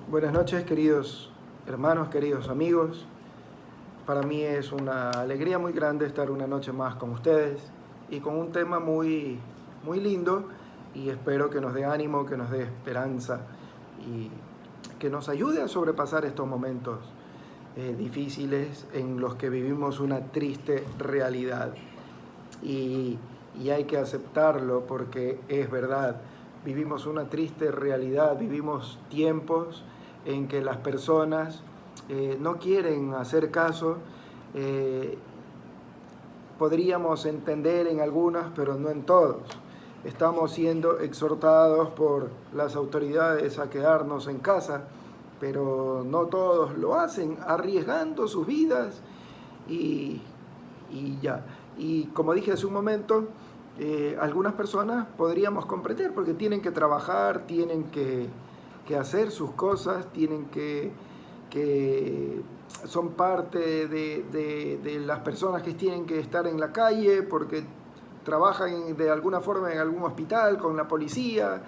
Buenas noches, queridos hermanos, queridos amigos. Para mí es una alegría muy grande estar una noche más con ustedes y con un tema muy lindo, y espero que nos dé ánimo, que nos dé esperanza y que nos ayude a sobrepasar estos momentos difíciles en los que vivimos una triste realidad. Y, y hay que aceptarlo porque es verdad. Vivimos una triste realidad, vivimos tiempos en que las personas no quieren hacer caso. eh, Podríamos entender en algunas, pero no en todos. Estamos siendo exhortados por las autoridades a quedarnos en casa, pero no todos lo hacen, arriesgando sus vidas y, y ya. Y como dije hace un momento, algunas personas podríamos comprender porque tienen que trabajar, tienen que hacer sus cosas, tienen que son parte de las personas que tienen que estar en la calle porque trabajan de alguna forma en algún hospital, con la policía,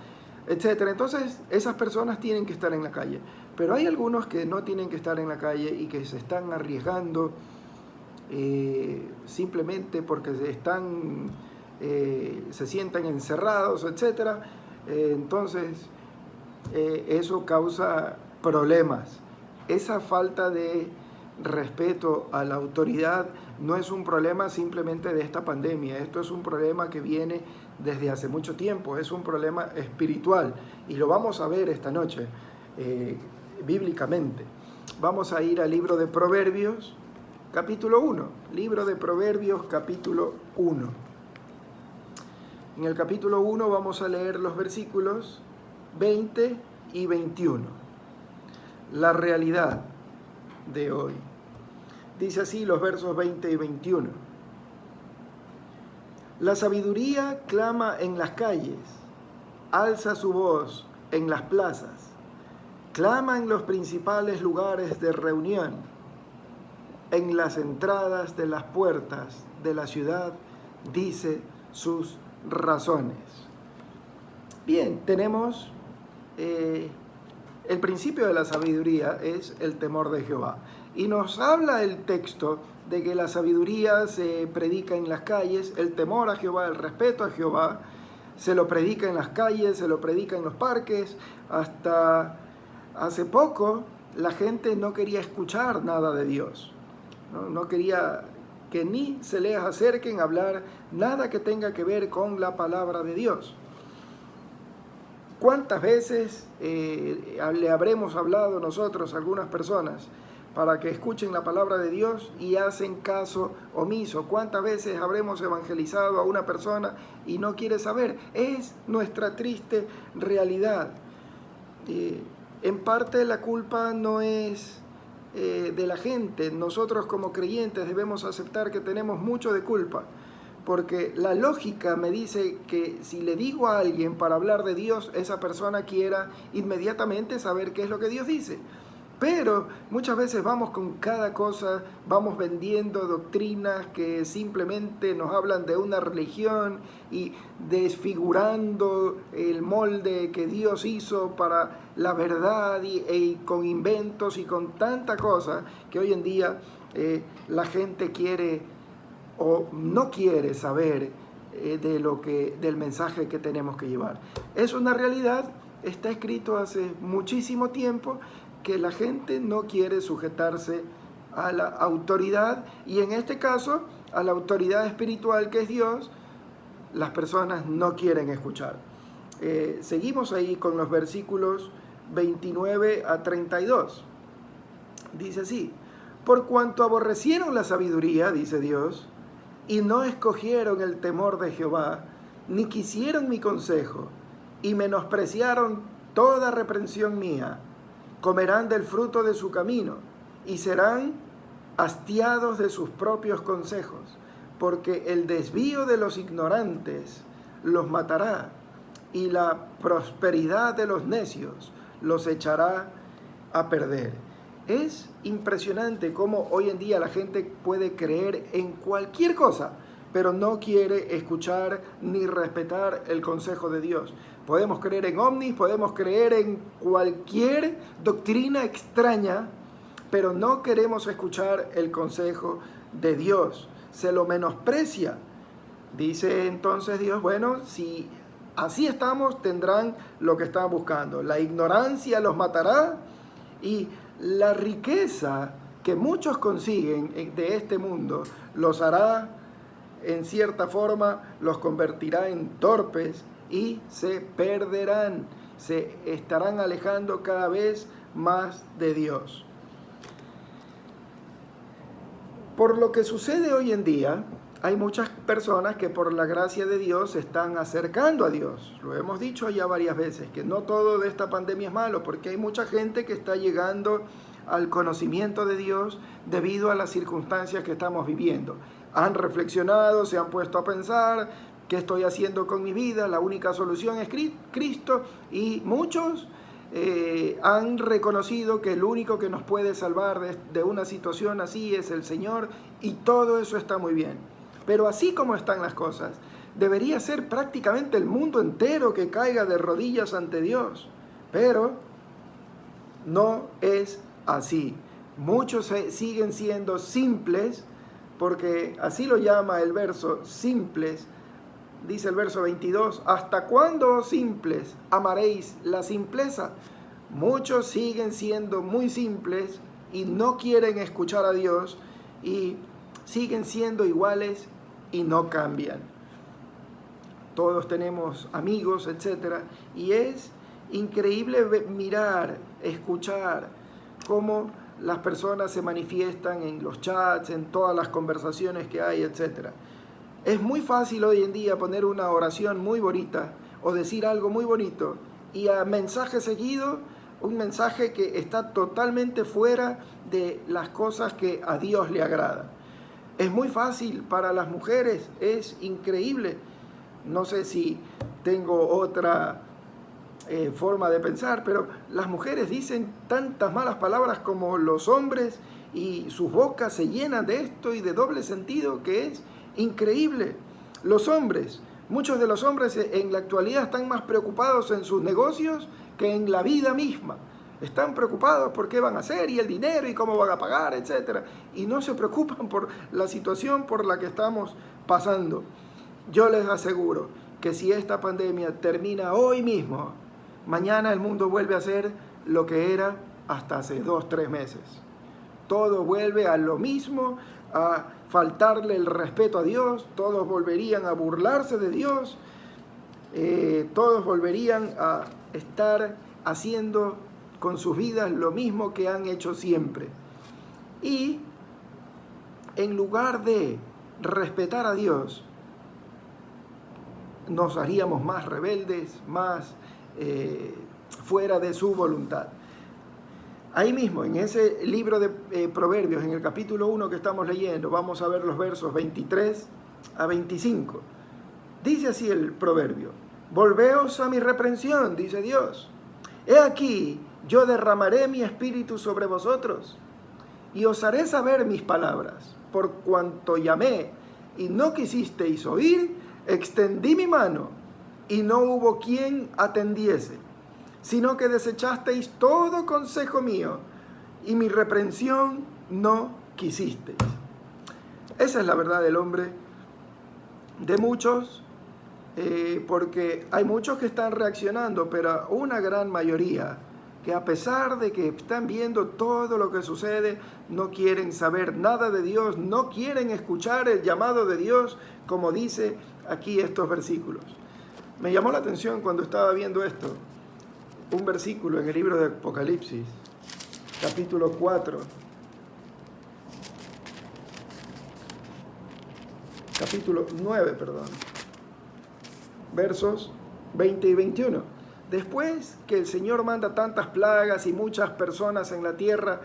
etcétera. Entonces, esas personas tienen que estar en la calle. Pero hay algunos que no tienen que estar en la calle y que se están arriesgando simplemente porque se sientan encerrados, etcétera. Entonces, eso causa problemas. Esa falta de respeto a la autoridad no es un problema simplemente de esta pandemia. Esto es un problema que viene desde hace mucho tiempo. Es un problema espiritual y lo vamos a ver esta noche bíblicamente. Vamos a ir al libro de Proverbios, capítulo 1. Libro de Proverbios, capítulo 1. En el capítulo 1 vamos a leer los versículos 20 y 21. La realidad de hoy. Dice así los versos 20 y 21. La sabiduría clama en las calles, alza su voz en las plazas, clama en los principales lugares de reunión, en las entradas de las puertas de la ciudad, dice sus razones. Bien, tenemos el principio de la sabiduría es el temor de Jehová. Y nos habla el texto de que la sabiduría se predica en las calles, el temor a Jehová, el respeto a Jehová, se lo predica en las calles, se lo predica en los parques. Hasta hace poco la gente no quería escuchar nada de Dios. No quería que ni se les acerquen a hablar nada que tenga que ver con la palabra de Dios. ¿Cuántas veces le habremos hablado nosotros a algunas personas para que escuchen la palabra de Dios y hacen caso omiso? ¿Cuántas veces habremos evangelizado a una persona y no quiere saber? Es nuestra triste realidad. En parte la culpa no es de la gente. Nosotros como creyentes debemos aceptar que tenemos mucho de culpa. Porque la lógica me dice que si le digo a alguien para hablar de Dios, esa persona quiera inmediatamente saber qué es lo que Dios dice. Pero muchas veces vamos con cada cosa, vamos vendiendo doctrinas que simplemente nos hablan de una religión y desfigurando el molde que Dios hizo para la verdad y con inventos y con tanta cosa que hoy en día la gente quiere o no quiere saber del mensaje que tenemos que llevar. Es una realidad, está escrito hace muchísimo tiempo, que la gente no quiere sujetarse a la autoridad, y en este caso a la autoridad espiritual que es Dios. Las personas no quieren escuchar. Seguimos ahí con los versículos 29 a 32. Dice así: por cuanto aborrecieron la sabiduría, dice Dios, y no escogieron el temor de Jehová, ni quisieron mi consejo, y menospreciaron toda reprensión mía, comerán del fruto de su camino, y serán hastiados de sus propios consejos, porque el desvío de los ignorantes los matará, y la prosperidad de los necios los echará a perder. Es impresionante cómo hoy en día la gente puede creer en cualquier cosa pero no quiere escuchar ni respetar el consejo de Dios. Podemos creer en ovnis, podemos creer en cualquier doctrina extraña, pero no queremos escuchar el consejo de Dios. Se lo menosprecia. Dice entonces Dios, bueno, si así estamos, tendrán lo que están buscando. La ignorancia los matará y la riqueza que muchos consiguen de este mundo los hará, en cierta forma, los convertirá en torpes y se perderán, se estarán alejando cada vez más de Dios. Por lo que sucede hoy en día, hay muchas personas que por la gracia de Dios se están acercando a Dios. Lo hemos dicho ya varias veces, que no todo de esta pandemia es malo, porque hay mucha gente que está llegando al conocimiento de Dios debido a las circunstancias que estamos viviendo. Han reflexionado, se han puesto a pensar, ¿qué estoy haciendo con mi vida? La única solución es Cristo, y muchos han reconocido que el único que nos puede salvar de una situación así es el Señor, y todo eso está muy bien. Pero así como están las cosas, debería ser prácticamente el mundo entero que caiga de rodillas ante Dios. Pero no es así. Muchos siguen siendo simples, porque así lo llama el verso, simples. Dice el verso 22, ¿hasta cuándo, oh simples, amaréis la simpleza? Muchos siguen siendo muy simples y no quieren escuchar a Dios y siguen siendo iguales y no cambian. Todos tenemos amigos, etcétera, y es increíble mirar, escuchar cómo las personas se manifiestan en los chats, en todas las conversaciones que hay, etcétera. Es muy fácil hoy en día poner una oración muy bonita o decir algo muy bonito y a mensaje seguido, un mensaje que está totalmente fuera de las cosas que a Dios le agradan. Es muy fácil para las mujeres, es increíble. No sé si tengo otra forma de pensar, pero las mujeres dicen tantas malas palabras como los hombres y sus bocas se llenan de esto y de doble sentido que es increíble. Los hombres, muchos de los hombres en la actualidad están más preocupados en sus negocios que en la vida misma. Están preocupados por qué van a hacer y el dinero y cómo van a pagar, etc. Y no se preocupan por la situación por la que estamos pasando. Yo les aseguro que si esta pandemia termina hoy mismo, mañana el mundo vuelve a ser lo que era hasta hace 2-3 meses. Todo vuelve a lo mismo, a faltarle el respeto a Dios, todos volverían a burlarse de Dios, todos volverían a estar haciendo con sus vidas lo mismo que han hecho siempre. Y en lugar de respetar a Dios, nos haríamos más rebeldes, más fuera de su voluntad. Ahí mismo, en ese libro de Proverbios, en el capítulo 1 que estamos leyendo, vamos a ver los versos 23 a 25. Dice así el proverbio: volveos a mi reprensión, dice Dios. He aquí, yo derramaré mi espíritu sobre vosotros, y os haré saber mis palabras. Por cuanto llamé, y no quisisteis oír, extendí mi mano, y no hubo quien atendiese, sino que desechasteis todo consejo mío, y mi reprensión no quisisteis. Esa es la verdad del hombre, de muchos, porque hay muchos que están reaccionando, pero una gran mayoría que a pesar de que están viendo todo lo que sucede, no quieren saber nada de Dios, no quieren escuchar el llamado de Dios, como dice aquí estos versículos. Me llamó la atención cuando estaba viendo esto, un versículo en el libro de Apocalipsis, capítulo 4, capítulo 9, versos 20 y 21. Después que el Señor manda tantas plagas y muchas personas en la tierra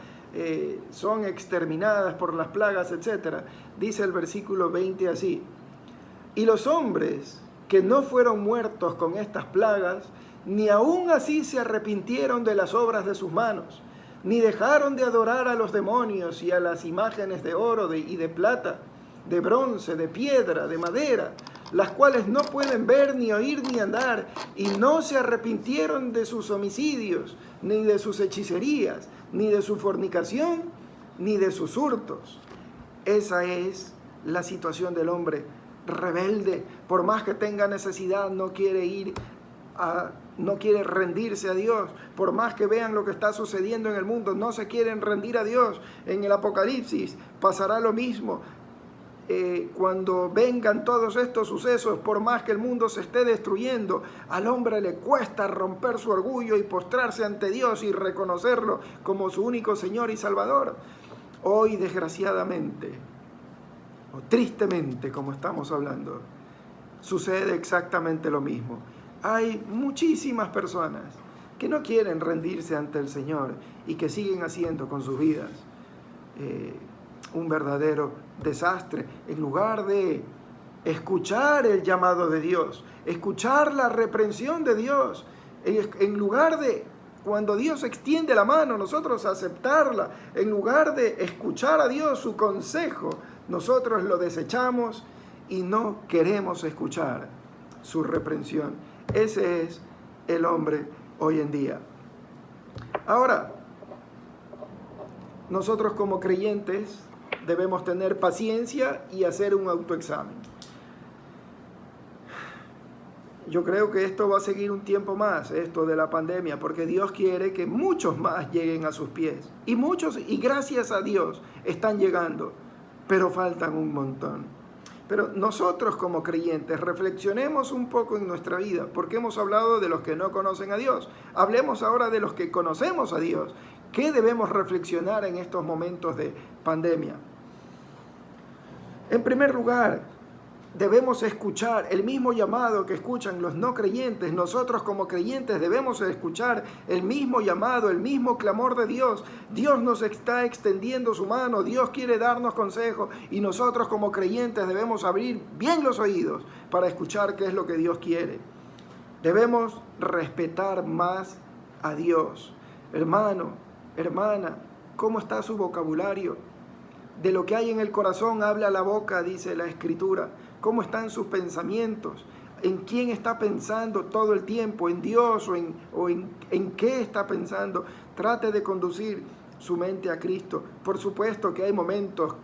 son exterminadas por las plagas, etc., dice el versículo 20 así: y los hombres que no fueron muertos con estas plagas, ni aún así se arrepintieron de las obras de sus manos, ni dejaron de adorar a los demonios y a las imágenes de oro y de plata de bronce, de piedra, de madera, las cuales no pueden ver, ni oír, ni andar, y no se arrepintieron de sus homicidios, ni de sus hechicerías, ni de su fornicación, ni de sus hurtos. Esa es la situación del hombre rebelde. Por más que tenga necesidad, no quiere rendirse a Dios. Por más que vean lo que está sucediendo en el mundo, no se quieren rendir a Dios. En el Apocalipsis pasará lo mismo. Cuando vengan todos estos sucesos, por más que el mundo se esté destruyendo, al hombre le cuesta romper su orgullo y postrarse ante Dios y reconocerlo como su único Señor y Salvador. Hoy, desgraciadamente, o tristemente, como estamos hablando, sucede exactamente lo mismo. Hay muchísimas personas que no quieren rendirse ante el Señor y que siguen haciendo con sus vidas un verdadero desastre. En lugar de escuchar el llamado de Dios, escuchar la reprensión de Dios, en lugar de, cuando Dios extiende la mano, nosotros aceptarla, en lugar de escuchar a Dios su consejo, nosotros lo desechamos y no queremos escuchar su reprensión. Ese es el hombre hoy en día. Ahora, nosotros como creyentes debemos tener paciencia y hacer un autoexamen. Yo creo que esto va a seguir un tiempo más, esto de la pandemia, porque Dios quiere que muchos más lleguen a sus pies. Y muchos, y gracias a Dios, están llegando, pero faltan un montón. Pero nosotros como creyentes reflexionemos un poco en nuestra vida, porque hemos hablado de los que no conocen a Dios. Hablemos ahora de los que conocemos a Dios. ¿Qué debemos reflexionar en estos momentos de pandemia? En primer lugar, debemos escuchar el mismo llamado que escuchan los no creyentes. Nosotros como creyentes debemos escuchar el mismo llamado, el mismo clamor de Dios. Dios nos está extendiendo su mano, Dios quiere darnos consejo y nosotros como creyentes debemos abrir bien los oídos para escuchar qué es lo que Dios quiere. Debemos respetar más a Dios. Hermano, hermana, ¿cómo está su vocabulario? De lo que hay en el corazón habla la boca, dice la Escritura. ¿Cómo están sus pensamientos? ¿En quién está pensando todo el tiempo? ¿En Dios o en qué está pensando? Trate de conducir su mente a Cristo. Por supuesto que hay momentos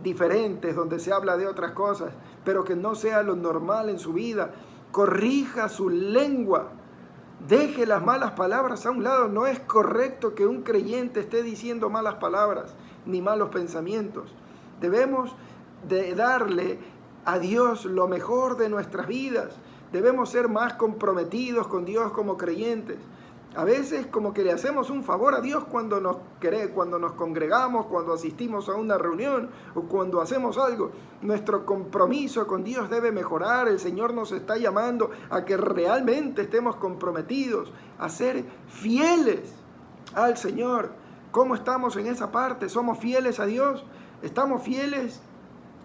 diferentes donde se habla de otras cosas, pero que no sea lo normal en su vida. Corrija su lengua. Deje las malas palabras a un lado. No es correcto que un creyente esté diciendo malas palabras ni malos pensamientos. Debemos de darle a Dios lo mejor de nuestras vidas. Debemos ser más comprometidos con Dios como creyentes. A veces como que le hacemos un favor a Dios cuando nos congregamos, cuando asistimos a una reunión o cuando hacemos algo. Nuestro compromiso con Dios debe mejorar. El Señor nos está llamando a que realmente estemos comprometidos, a ser fieles al Señor. ¿Cómo estamos en esa parte? ¿Somos fieles a Dios? ¿Estamos fieles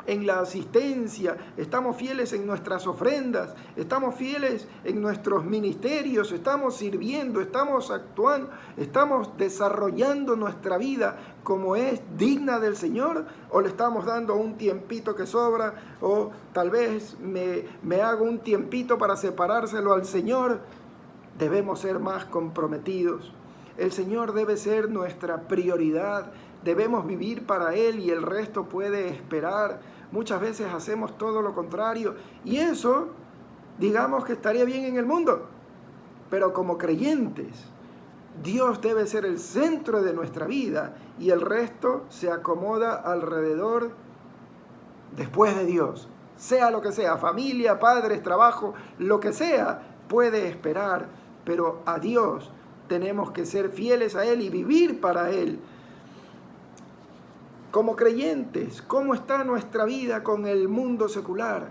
en la asistencia? ¿Estamos fieles en nuestras ofrendas? ¿Estamos fieles en nuestros ministerios? ¿Estamos sirviendo? ¿Estamos actuando? ¿Estamos desarrollando nuestra vida como es digna del Señor? ¿O le estamos dando un tiempito que sobra? ¿O tal vez me hago un tiempito para separárselo al Señor? Debemos ser más comprometidos. El Señor debe ser nuestra prioridad. Debemos vivir para Él y el resto puede esperar. Muchas veces hacemos todo lo contrario y eso, digamos que estaría bien en el mundo. Pero como creyentes, Dios debe ser el centro de nuestra vida y el resto se acomoda alrededor después de Dios. Sea lo que sea, familia, padres, trabajo, lo que sea, puede esperar. Pero a Dios tenemos que ser fieles a Él y vivir para Él. Como creyentes, ¿cómo está nuestra vida con el mundo secular?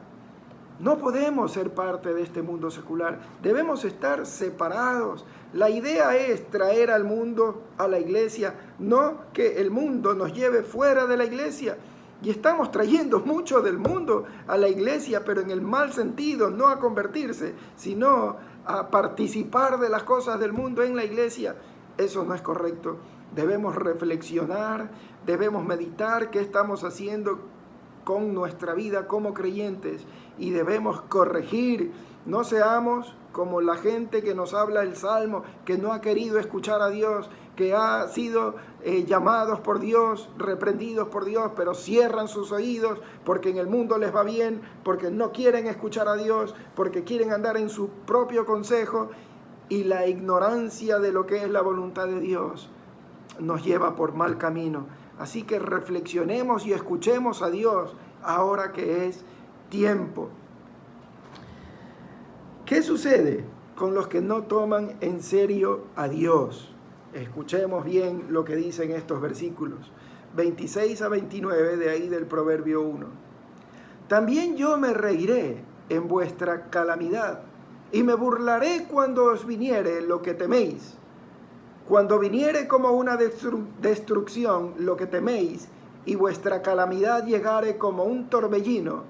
No podemos ser parte de este mundo secular. Debemos estar separados. La idea es traer al mundo a la iglesia, no que el mundo nos lleve fuera de la iglesia. Y estamos trayendo mucho del mundo a la iglesia, pero en el mal sentido, no a convertirse, sino a participar de las cosas del mundo en la iglesia. Eso no es correcto. Debemos reflexionar, debemos meditar qué estamos haciendo con nuestra vida como creyentes y debemos corregir. No seamos como la gente que nos habla el Salmo, que no ha querido escuchar a Dios, que ha sido llamados por Dios, reprendidos por Dios, pero cierran sus oídos porque en el mundo les va bien, porque no quieren escuchar a Dios, porque quieren andar en su propio consejo, y la ignorancia de lo que es la voluntad de Dios nos lleva por mal camino. Así que reflexionemos y escuchemos a Dios ahora que es tiempo. ¿Qué sucede con los que no toman en serio a Dios? Escuchemos bien lo que dicen estos versículos 26 a 29 de ahí del Proverbio 1. También yo me reiré en vuestra calamidad y me burlaré cuando os viniere lo que teméis. Cuando viniere como una destrucción lo que teméis y vuestra calamidad llegare como un torbellino,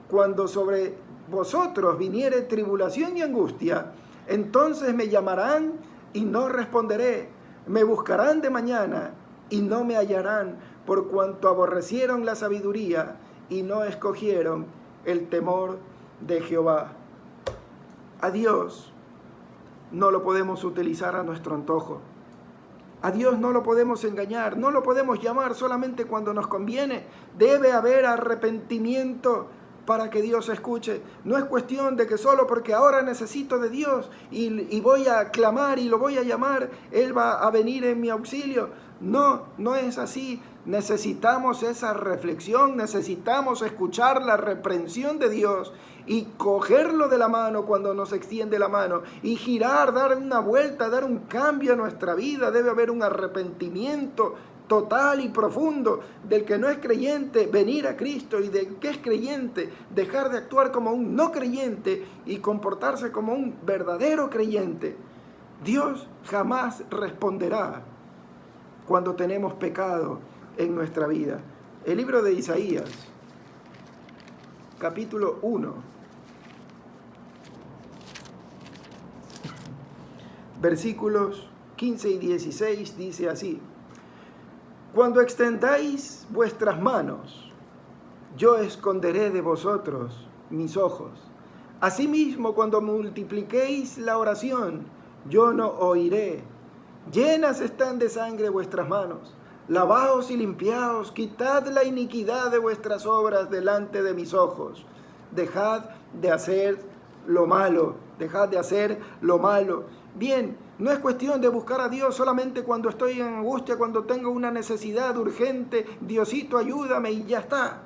cuando sobre vosotros viniere tribulación y angustia, entonces me llamarán y no responderé, me buscarán de mañana y no me hallarán, por cuanto aborrecieron la sabiduría y no escogieron el temor de Jehová. A Dios no lo podemos utilizar a nuestro antojo. A Dios no lo podemos engañar, no lo podemos llamar solamente cuando nos conviene. Debe haber arrepentimiento para que Dios escuche. No es cuestión de que solo porque ahora necesito de Dios y voy a clamar y lo voy a llamar, Él va a venir en mi auxilio. No, no es así. Necesitamos esa reflexión, necesitamos escuchar la reprensión de Dios y cogerlo de la mano cuando nos extiende la mano y girar, dar una vuelta, dar un cambio a nuestra vida. Debe haber un arrepentimiento total y profundo del que no es creyente, venir a Cristo, y del que es creyente, dejar de actuar como un no creyente y comportarse como un verdadero creyente. Dios jamás responderá cuando tenemos pecado en nuestra vida. El libro de Isaías, capítulo 1, versículos 15 y 16, dice así: Cuando extendáis vuestras manos, yo esconderé de vosotros mis ojos. Asimismo, cuando multipliquéis la oración, yo no oiré. Llenas están de sangre vuestras manos. Lavaos y limpiaos, quitad la iniquidad de vuestras obras delante de mis ojos. Dejad de hacer lo malo, dejad de hacer lo malo. Bien, no es cuestión de buscar a Dios solamente cuando estoy en angustia, cuando tengo una necesidad urgente. Diosito, ayúdame, y ya está.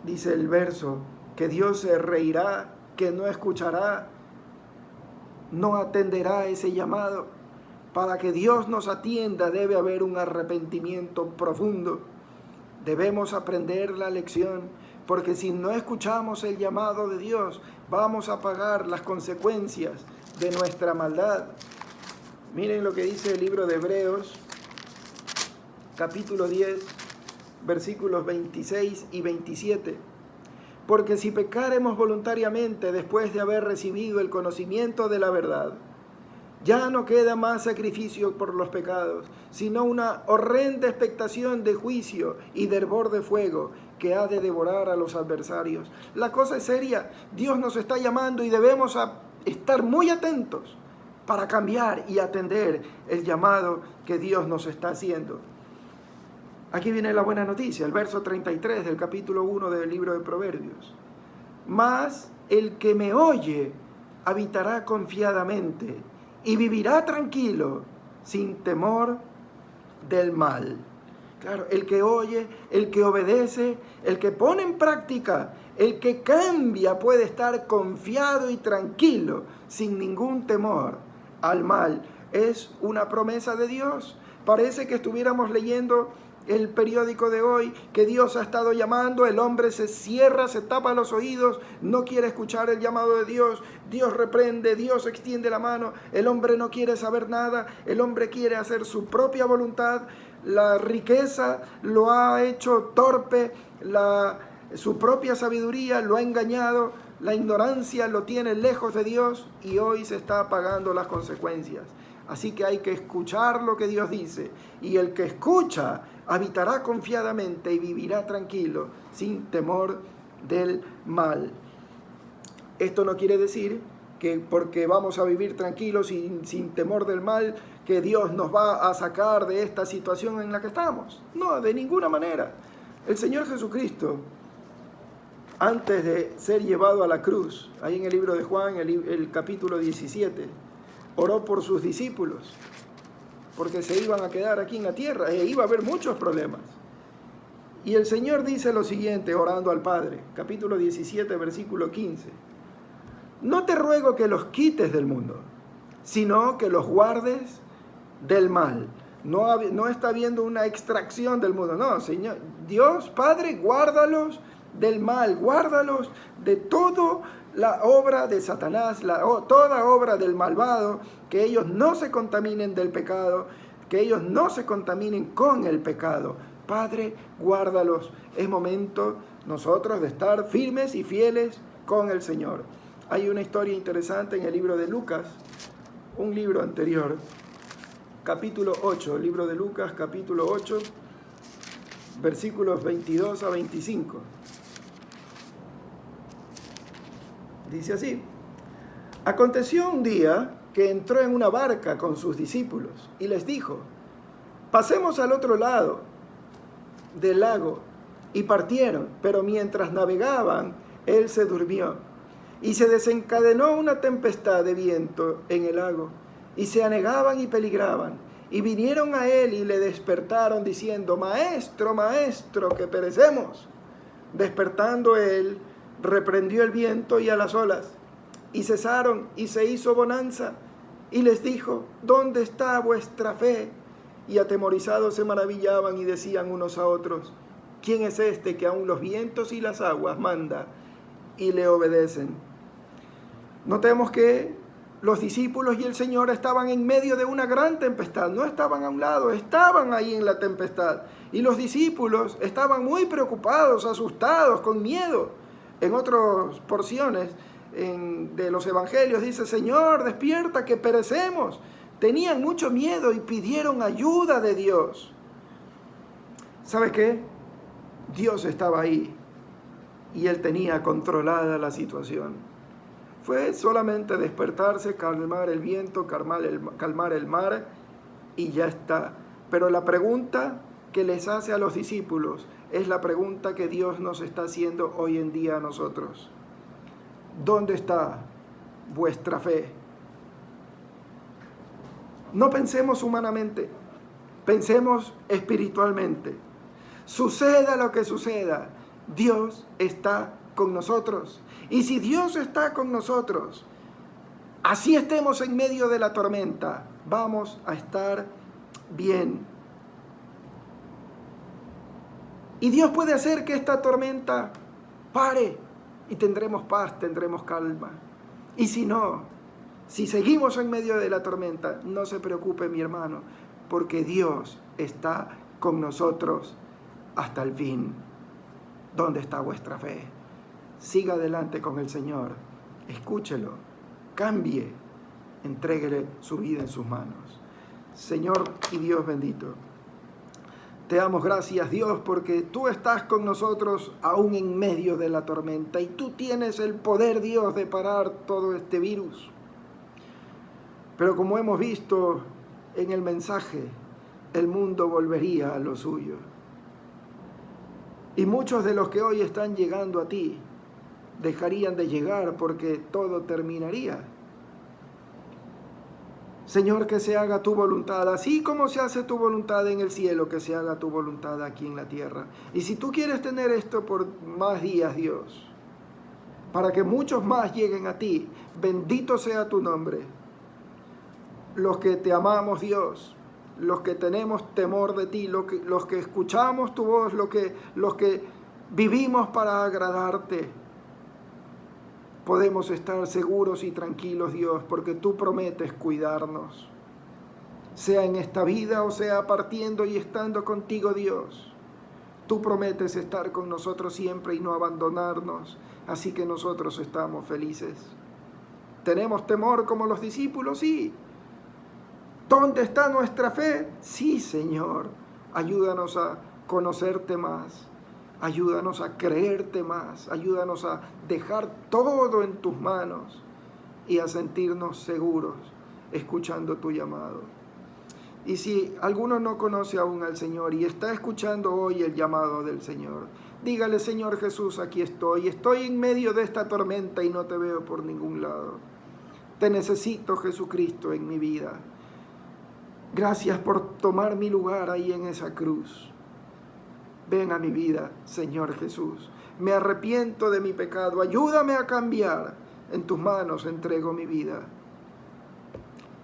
Dice el verso que Dios se reirá, que no escuchará, no atenderá ese llamado. Para que Dios nos atienda debe haber un arrepentimiento profundo. Debemos aprender la lección, porque si no escuchamos el llamado de Dios, vamos a pagar las consecuencias de nuestra maldad. Miren lo que dice el libro de Hebreos, capítulo 10, versículos 26 y 27. Porque si pecaremos voluntariamente después de haber recibido el conocimiento de la verdad, ya no queda más sacrificio por los pecados, sino una horrenda expectación de juicio y de hervor de fuego que ha de devorar a los adversarios. La cosa es seria. Dios nos está llamando y debemos estar muy atentos para cambiar y atender el llamado que Dios nos está haciendo. Aquí viene la buena noticia, el verso 33 del capítulo 1 del libro de Proverbios. Mas el que me oye habitará confiadamente y vivirá tranquilo, sin temor del mal. Claro, el que oye, el que obedece, el que pone en práctica, el que cambia puede estar confiado y tranquilo, sin ningún temor al mal. Es una promesa de Dios. Parece que estuviéramos leyendo el periódico de hoy, que Dios ha estado llamando, el hombre se cierra, se tapa los oídos, no quiere escuchar el llamado de Dios, Dios reprende, Dios extiende la mano, el hombre no quiere saber nada, el hombre quiere hacer su propia voluntad, la riqueza lo ha hecho torpe, su propia sabiduría lo ha engañado, La ignorancia lo tiene lejos de Dios y hoy se está pagando las consecuencias. Así que hay que escuchar lo que Dios dice. Y el que escucha habitará confiadamente y vivirá tranquilo, sin temor del mal. Esto no quiere decir que porque vamos a vivir tranquilos sin temor del mal, que Dios nos va a sacar de esta situación en la que estamos. No, de ninguna manera. El Señor Jesucristo, antes de ser llevado a la cruz, ahí en el libro de Juan, el capítulo 17, oró por sus discípulos, porque se iban a quedar aquí en la tierra e iba a haber muchos problemas. Y el Señor dice lo siguiente, orando al Padre, capítulo 17, versículo 15. No te ruego que los quites del mundo, sino que los guardes del mal. No está habiendo una extracción del mundo, no, Señor. Dios, Padre, guárdalos del mal, guárdalos de toda la obra de Satanás, toda obra del malvado, que ellos no se contaminen del pecado, que ellos no se contaminen con el pecado. Padre, guárdalos. Es momento nosotros de estar firmes y fieles con el Señor. Hay una historia interesante en el libro de Lucas, un libro anterior, capítulo 8, libro de Lucas, capítulo 8, versículos 22 a 25. Dice así: aconteció un día que entró en una barca con sus discípulos y les dijo: pasemos al otro lado del lago. Y partieron, pero mientras navegaban, él se durmió. Y se desencadenó una tempestad de viento en el lago, y se anegaban y peligraban. Y vinieron a él y le despertaron diciendo: Maestro, maestro, que perecemos. Despertando él, reprendió el viento y a las olas, y cesaron, y se hizo bonanza. Y les dijo: ¿dónde está vuestra fe? Y atemorizados se maravillaban y decían unos a otros: ¿quién es este que aun los vientos y las aguas manda y le obedecen? Notemos que los discípulos y el Señor estaban en medio de una gran tempestad, no estaban a un lado, estaban ahí en la tempestad. Y los discípulos estaban muy preocupados, asustados, con miedo. En otras porciones de los evangelios dice: Señor, despierta, que perecemos. Tenían mucho miedo y pidieron ayuda de Dios. ¿Sabe qué? Dios estaba ahí y Él tenía controlada la situación. Fue solamente despertarse, calmar el viento, calmar el mar y ya está. Pero la pregunta que les hace a los discípulos es la pregunta que Dios nos está haciendo hoy en día a nosotros. ¿Dónde está vuestra fe? No pensemos humanamente, pensemos espiritualmente. Suceda lo que suceda, Dios está con nosotros. Y si Dios está con nosotros, así estemos en medio de la tormenta, vamos a estar bien. Y Dios puede hacer que esta tormenta pare y tendremos paz, tendremos calma. Y si no, si seguimos en medio de la tormenta, no se preocupe, mi hermano, porque Dios está con nosotros hasta el fin. ¿Dónde está vuestra fe? Siga adelante con el Señor, escúchelo, cambie, entréguele su vida en sus manos. Señor y Dios bendito, te damos gracias, Dios, porque tú estás con nosotros aún en medio de la tormenta y tú tienes el poder, Dios, de parar todo este virus. Pero como hemos visto en el mensaje, el mundo volvería a lo suyo. Y muchos de los que hoy están llegando a ti dejarían de llegar porque todo terminaría. Señor, que se haga tu voluntad, así como se hace tu voluntad en el cielo, que se haga tu voluntad aquí en la tierra. Y si tú quieres tener esto por más días, Dios, para que muchos más lleguen a ti, bendito sea tu nombre. Los que te amamos, Dios, los que tenemos temor de ti, los que escuchamos tu voz, los que vivimos para agradarte, podemos estar seguros y tranquilos, Dios, porque tú prometes cuidarnos, sea en esta vida o sea partiendo y estando contigo, Dios. Tú prometes estar con nosotros siempre y no abandonarnos, así que nosotros estamos felices. ¿Tenemos temor como los discípulos? Sí. ¿Dónde está nuestra fe? Sí, Señor. Ayúdanos a conocerte más. Ayúdanos a creerte más. Ayúdanos a dejar todo en tus manos y a sentirnos seguros escuchando tu llamado. Y si alguno no conoce aún al Señor y está escuchando hoy el llamado del Señor, dígale: Señor Jesús, aquí estoy en medio de esta tormenta y no te veo por ningún lado. Te necesito, Jesucristo, en mi vida. Gracias por tomar mi lugar ahí en esa cruz. Ven a mi vida, Señor Jesús. Me arrepiento de mi pecado. Ayúdame a cambiar. En tus manos entrego mi vida.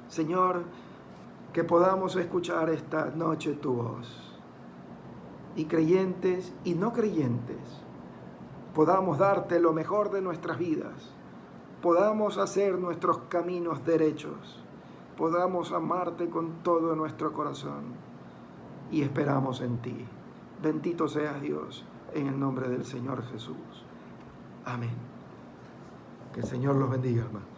Señor, que podamos escuchar esta noche tu voz. Y creyentes y no creyentes, podamos darte lo mejor de nuestras vidas. Podamos hacer nuestros caminos derechos. Podamos amarte con todo nuestro corazón. Y esperamos en ti. Bendito seas, Dios, en el nombre del Señor Jesús. Amén. Que el Señor los bendiga, hermano.